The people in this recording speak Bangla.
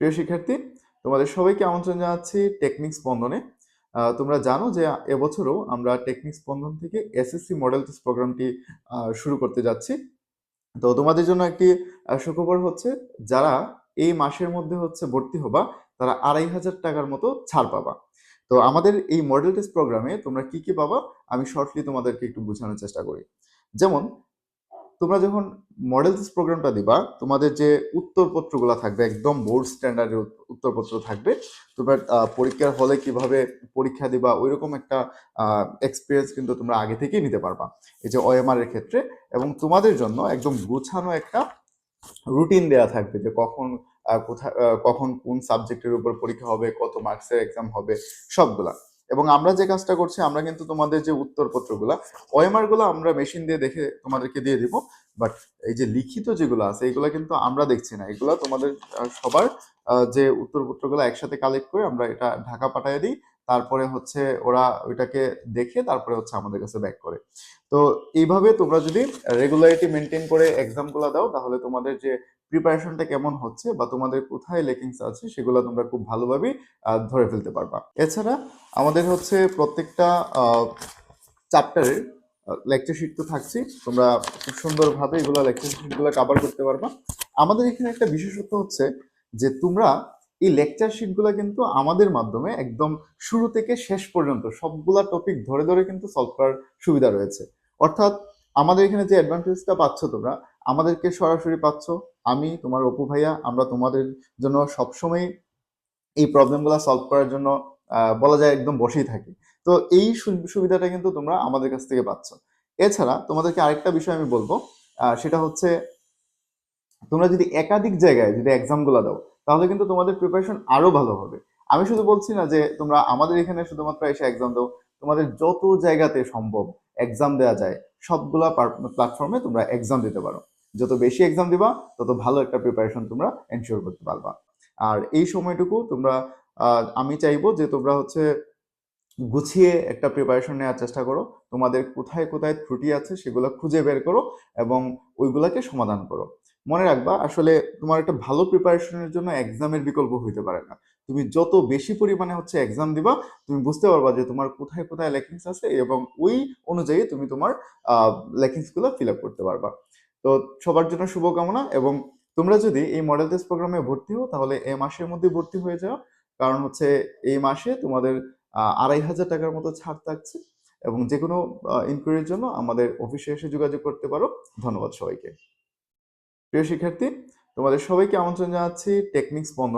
প্রিয় শিক্ষার্থী, তোমাদের সবাইকে আমন্ত্রণ জানাচ্ছি টেকনিক স্পন্দনে। তোমরা জানো যে এবছরও আমরা টেকনিক স্পন্দন থেকে এসএসসি মডেল টেস্ট প্রোগ্রামটি শুরু করতে যাচ্ছি। তো তোমাদের জন্য একটি সুখবর হচ্ছে, যারা এই মাসের মধ্যে ভর্তি হবা, তারা 2,500 টাকার মতো ছাড় পাবা। তো আমাদের এই মডেল টেস্ট প্রোগ্রামে তোমরা কি কি পাবা, আমি শর্টলি তোমাদেরকে একটু বোঝানোর চেষ্টা করি। যেমন, তোমরা যখন মডেল টেস্ট প্রোগ্রামটা দিবা, তোমাদের যে উত্তরপত্রগুলো থাকবে একদম বোর্ড স্ট্যান্ডার্ডের উত্তরপত্র থাকবে। তোমরা পরীক্ষার হলে কিভাবে পরীক্ষা দিবা ওইরকম একটা এক্সপিরিয়েন্স কিন্তু তোমরা আগে থেকেই নিতে পারবা এই যে ওএমআর এর ক্ষেত্রে। এবং তোমাদের জন্য একদম গুছানো একটা রুটিন দেয়া থাকবে যে কখন কোথায় কখন কোন সাবজেক্টের উপর পরীক্ষা হবে, কত মার্কসের এক্সাম হবে, সবগুলা। এবং আমরা যে কাজটা করছি, আমরা কিন্তু তোমাদের যে উত্তরপত্রগুলা, ওএমআর গুলো আমরা মেশিন দিয়ে দেখে তোমাদেরকে দিয়ে দিব, বাট এই যে লিখিত যেগুলো আছে এগুলো কিন্তু আমরা দেখছি না। এগুলো তোমাদের সবার যে উত্তরপত্রগুলো একসাথে কালেক্ট করে আমরা এটা ঢাকা পাঠিয়ে দিই। তারপরে ওরা ওইটাকে দেখে তারপরে আমাদের কাছে ব্যাক করে। তো এইভাবে তোমরা যদি রেগুলারিটি মেনটেন করে এক্সামগুলো দাও, তাহলে তোমাদের যে প্রিপারেশনটা কেমন হচ্ছে বা তোমাদের কোথায় লেকিংস আছে সেগুলো তোমরা খুব ভালোভাবেই ধরে ফেলতে পারবা। এছাড়া আমাদের প্রত্যেকটা চ্যাপ্টারের লেকচার শিট তো থাকছে, তোমরা খুব সুন্দরভাবে এগুলো লেকচার শিটগুলো কভার করতে পারবা। আমাদের এখানে একটা বিশেষত্ব হচ্ছে যে তোমরা এই লেকচার শিটগুলো কিন্তু আমাদের মাধ্যমে একদম শুরু থেকে শেষ পর্যন্ত সবগুলা টপিক ধরে ধরে কিন্তু সলভ করার সুবিধা রয়েছে। অর্থাৎ আমাদের এখানে যে অ্যাডভান্টেজটা পাচ্ছ, তোমরা আমাদেরকে সরাসরি পাচ্ছ। আমি তোমার অপু ভাইয়া, আমরা তোমাদের জন্য সবসময় এই প্রবলেমগুলো সলভ করার জন্য বলা যায় একদম বসেই থাকি। তো এই সুবিধাটা কিন্তু তোমরা আমাদের কাছ থেকে পাচ্ছ। এছাড়া তোমাদেরকে আরেকটা বিষয় আমি বলবো, সেটা হচ্ছে তোমরা যদি একাধিক জায়গায় যদি এক্সামগুলো দাও, তাহলে কিন্তু তোমাদের প্রিপারেশন আরো ভালো হবে। আমি শুধু বলছি না যে তোমরা আমাদের এখানে শুধুমাত্র এসে এক্সাম দাও, তোমাদের যত জায়গাতে সম্ভব এক্সাম দেওয়া যায় সবগুলা প্ল্যাটফর্মে তোমরা এক্সাম দিতে পারো। যত বেশি এক্সাম দিবা, তত ভালো একটা প্রিপারেশন তোমরা এনশিওর করতে পারবা। আর এই সময়টুকু তোমরা আমি চাইবো যে তোমরা গুছিয়ে একটা প্রিপারেশন নেওয়ার চেষ্টা করো। তোমাদের কোথায় কোথায় ত্রুটি আছে সেগুলো খুঁজে বের করো এবং ওইগুলাকে সমাধান করো। মনে রাখবা, আসলে তোমার একটা ভালো প্রিপারেশনের জন্য এক্সামের বিকল্প হইতে পারে না। তুমি যত বেশি পরিমাণে এক্সাম দিবা, তুমি বুঝতে পারবা যে তোমার কোথায় কোথায় ল্যাকিংস আছে এবং ওই অনুযায়ী তুমি তোমার ল্যাকিংস গুলো ফিল আপ করতে পারবা। তো সবার জন্য শুভকামনা। এবং তোমরা যদি এই মডেল টেস্ট প্রোগ্রামে ভর্তি হও, তাহলে এই মাসের মধ্যে ভর্তি হয়ে যাও। কারণ এই মাসে তোমাদের 2,500 টাকার মতো ছাড় থাকছে। এবং যে কোনো ইনকোয়ারির জন্য আমাদের অফিসে এসে যোগাযোগ করতে পারো। ধন্যবাদ সবাইকে। প্রিয় শিক্ষার্থী, তোমাদের সবাইকে আমন্ত্রণ জানাচ্ছি টেকনিক স্পন্দনে।